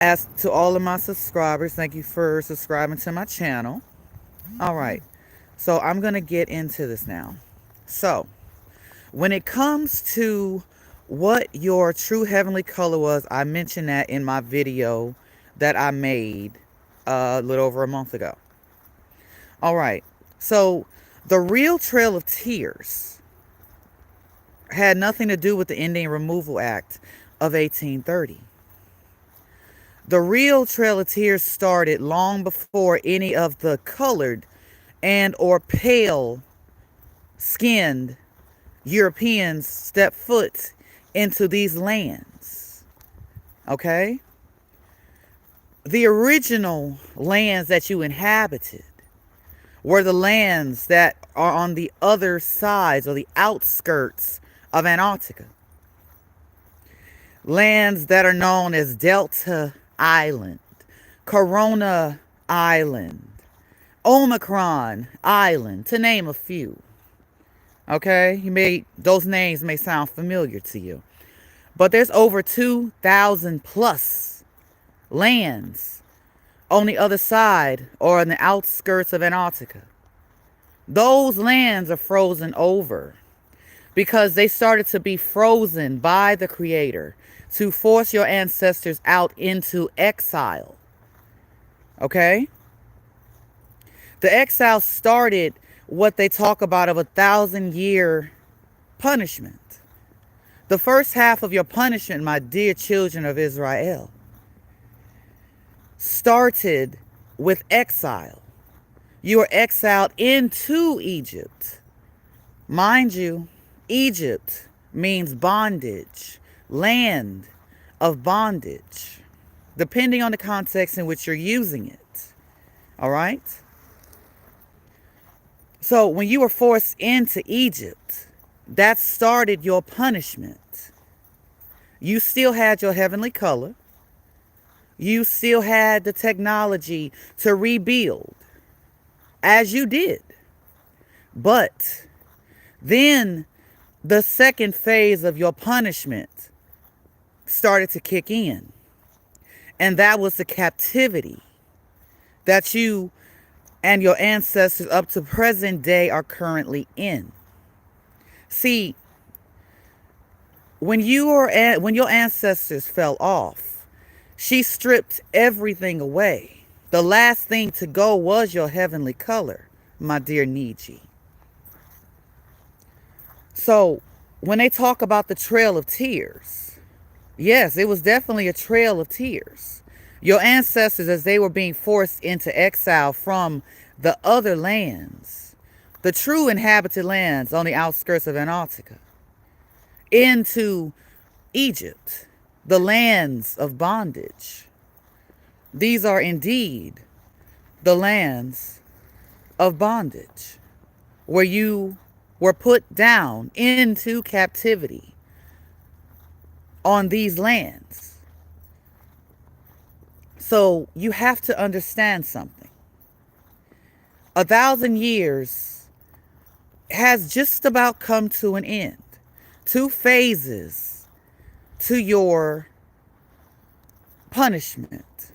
As to all of my subscribers, thank you for subscribing to my channel. All right, so I'm going to get into this now. So, when it comes to what your true heavenly color was, I mentioned that in my video that I made a little over a month ago. All right, so the real Trail of Tears had nothing to do with the Indian Removal Act of 1830. The real Trail of Tears started long before any of the colored and or pale skinned Europeans stepped foot into these lands. Okay? The original lands that you inhabited were the lands that are on the other sides or the outskirts of Antarctica. Lands that are known as Delta Island, Corona Island, Omicron Island, to name a few. Okay, those names may sound familiar to you, but there's over 2,000 plus lands on the other side or on the outskirts of Antarctica. Those lands are frozen over because they started to be frozen by the Creator to force your ancestors out into exile. Okay? The exile started what they talk about of 1,000-year punishment. The first half of your punishment, my dear children of Israel, started with exile. You were exiled into Egypt. Mind you, Egypt means bondage, land of bondage, depending on the context in which you're using it. All right? So when you were forced into Egypt, that started your punishment. You still had your heavenly color. You still had the technology to rebuild, as you did. But then the second phase of your punishment started to kick in. And that was the captivity that you and your ancestors up to present day are currently in. See, when your ancestors fell off, she stripped everything away. The last thing to go was your heavenly color, my dear Niji. So, when they talk about the Trail of Tears, yes, it was definitely a trail of tears. Your ancestors, as they were being forced into exile from the other lands, the true inhabited lands on the outskirts of Antarctica, into Egypt, the lands of bondage. These are indeed the lands of bondage, where you were put down into captivity on these lands. So you have to understand something. 1,000 years has just about come to an end. 2 phases to your punishment.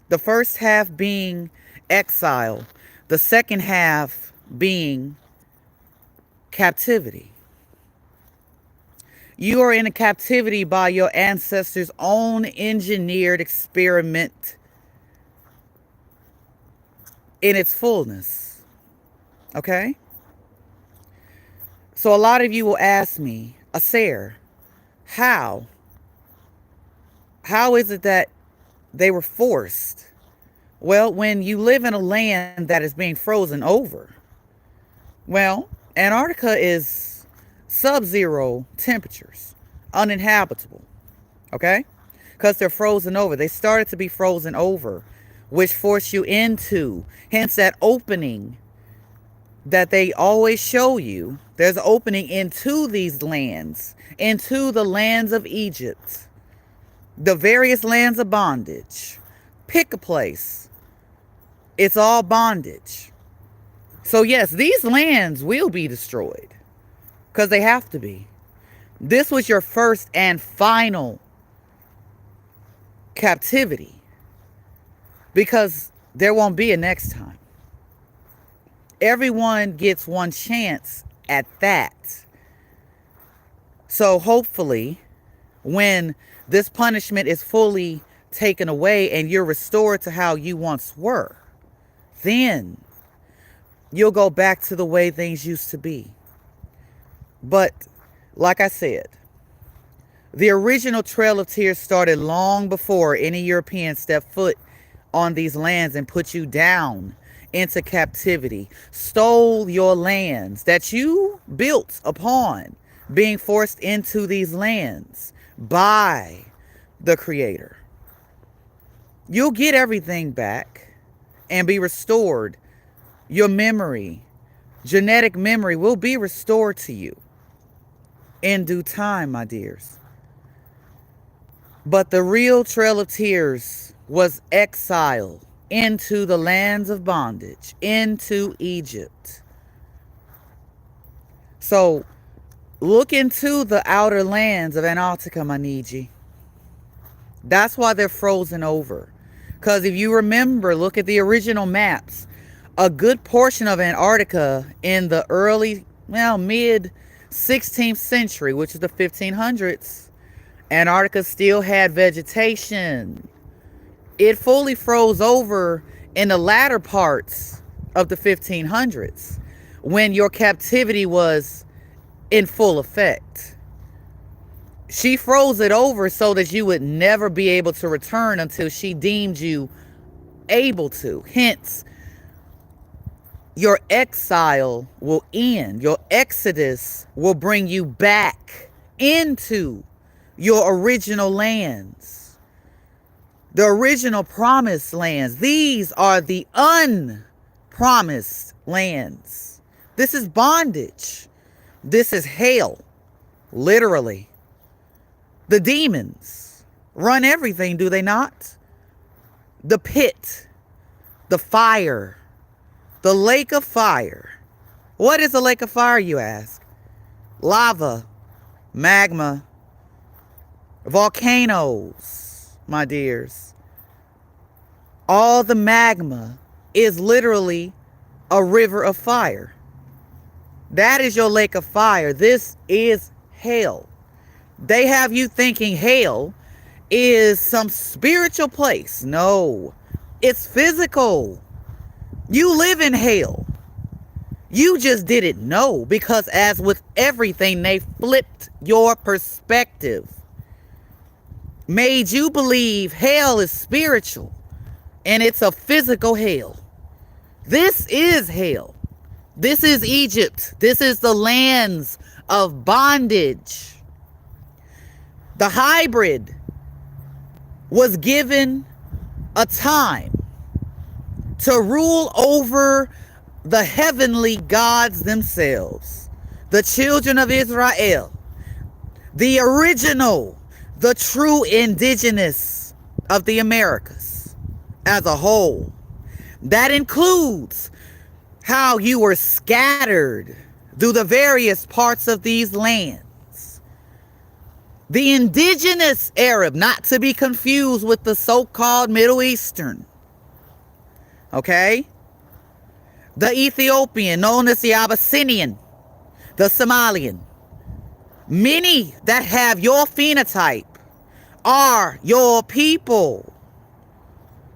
The first half being exile, the second half being captivity. You are in a captivity by your ancestors' own engineered experiment in its fullness. Okay? So a lot of you will ask me, Asa'r, how? How is it that they were forced? Well, when you live in a land that is being frozen over, well, Antarctica is sub-zero temperatures, uninhabitable, okay? Because they're frozen over. They started to be frozen over, which forced you into, hence that opening that they always show you. There's an opening into these lands, into the lands of Egypt, the various lands of bondage. Pick a place. It's all bondage. So yes, these lands will be destroyed because they have to be. This was your first and final captivity. because there won't be a next time. Everyone gets one chance at that. So hopefully, when this punishment is fully taken away and you're restored to how you once were, then you'll go back to the way things used to be. But like I said, the original Trail of Tears started long before any European stepped foot on these lands and put you down into captivity, stole your lands that you built upon, being forced into these lands by the Creator. You'll get everything back and be restored. Your memory, genetic memory, will be restored to you in due time, my dears. But the real Trail of Tears was exile into the lands of bondage, into Egypt. So look into the outer lands of Antarctica, my Niji. That's why they're frozen over. Because if you remember, look at the original maps. A good portion of Antarctica in the early, mid 16th century, which is the 1500s, Antarctica still had vegetation. It fully froze over in the latter parts of the 1500s when your captivity was in full effect. She froze it over so that you would never be able to return until she deemed you able to. Hence, your exile will end. Your exodus will bring you back into your original lands. The original promised lands. These are the unpromised lands. This is bondage. This is hell. Literally. The demons run everything, do they not? The pit, the fire, the lake of fire. What is a lake of fire, you ask? Lava, magma, volcanoes, my dears. All the magma is literally a river of fire. That is your lake of fire. This is hell. They have you thinking hell is some spiritual place. No, it's physical. You live in hell. You just didn't know, because as with everything, they flipped your perspective. Made you believe hell is spiritual and it's a physical hell. This is hell. This is Egypt. This is the lands of bondage. The hybrid was given a time to rule over the heavenly gods themselves, the children of Israel, the original, the true indigenous of the Americas as a whole. That includes how you were scattered through the various parts of these lands. The indigenous Arab, not to be confused with the so-called Middle Eastern. Okay? The Ethiopian, known as the Abyssinian, the Somalian. Many that have your phenotype are your people.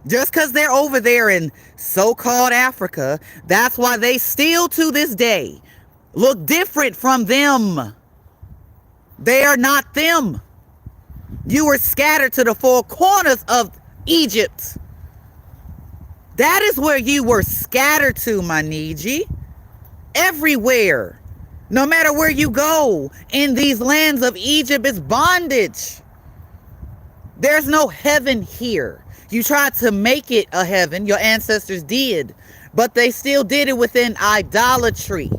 Just because they're over there in so-called Africa, that's why they still to this day look different from them. They are not them. You were scattered to the four corners of Egypt. That is where you were scattered to, my Niji. Everywhere. No matter where you go in these lands of Egypt, it's bondage. There's no heaven here. You tried to make it a heaven. Your ancestors did. But they still did it within idolatry.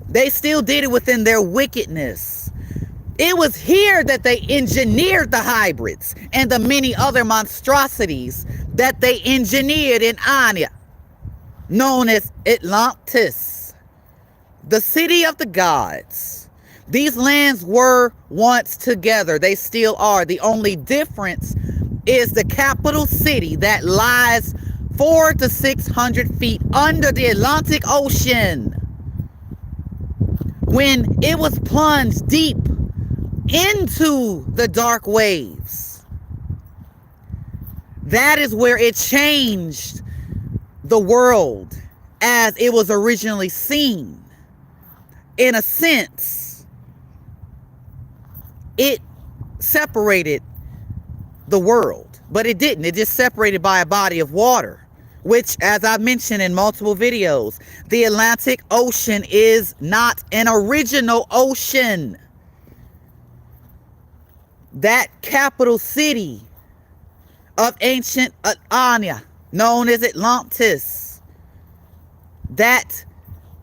They still did it within their wickedness. It was here that they engineered the hybrids and the many other monstrosities that they engineered in Anya, known as Atlantis, the city of the gods. These lands were once together. They still are. The only difference is the capital city that lies 400 to 600 feet under the Atlantic Ocean. When it was plunged deep into the dark waves, that is where it changed the world as it was originally seen. In a sense, it separated the world, but it didn't. It just separated by a body of water, which, as I've mentioned in multiple videos, the Atlantic Ocean is not an original ocean. That capital city of ancient Anya, known as Atlantis, that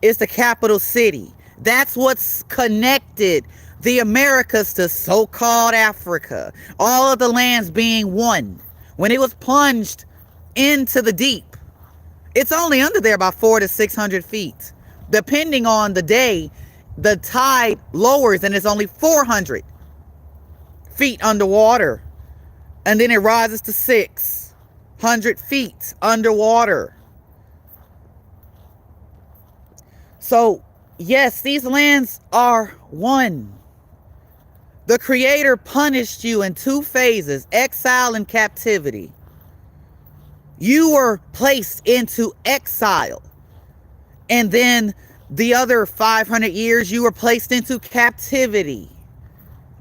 is the capital city. That's what's connected the Americas to so-called Africa. All of the lands being one. When it was plunged into the deep, it's only under there about 400 to 600 feet. Depending on the day, the tide lowers and it's only 400 feet underwater. And then it rises to 600 feet underwater. So, yes, these lands are one. The Creator punished you in 2 phases, exile and captivity. You were placed into exile. And then the other 500 years, you were placed into captivity.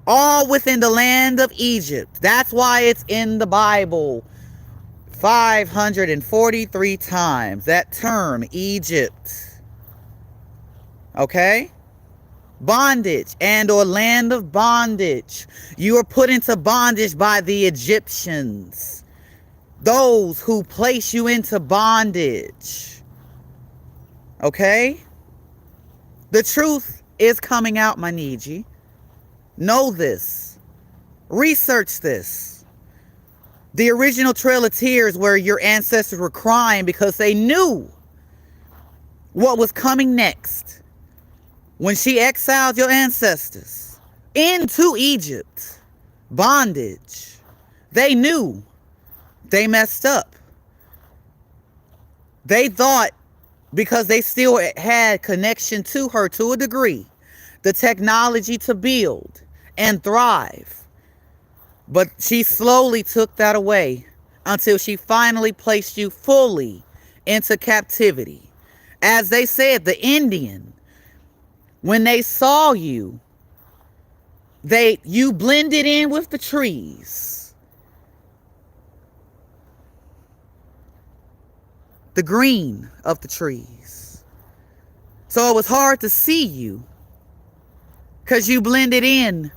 All within the land of Egypt. That's why it's in the Bible 543 times. That term, Egypt. Okay? Bondage and or land of bondage. You were put into bondage by the Egyptians. Those who place you into bondage. Okay? The truth is coming out, my Niji. Know this. Research this. The original Trail of Tears, where your ancestors were crying because they knew what was coming next. When she exiled your ancestors into Egypt, bondage, they knew they messed up. They thought, because they still had connection to her to a degree, the technology to build and thrive. But she slowly took that away until she finally placed you fully into captivity. As they said, the Indian, when they saw you, you blended in with the trees. The green of the trees. So it was hard to see you because you blended in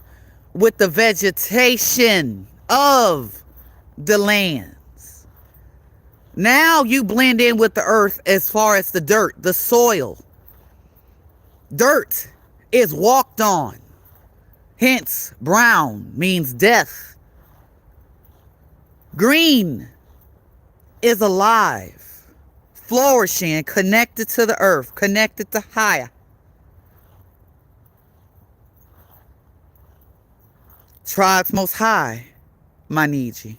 with the vegetation of the lands. Now you blend in with the earth as far as the dirt, the soil. Dirt is walked on. Hence, brown means death. Green is alive, flourishing, connected to the earth, connected to higher. Tribes most high, my Niji.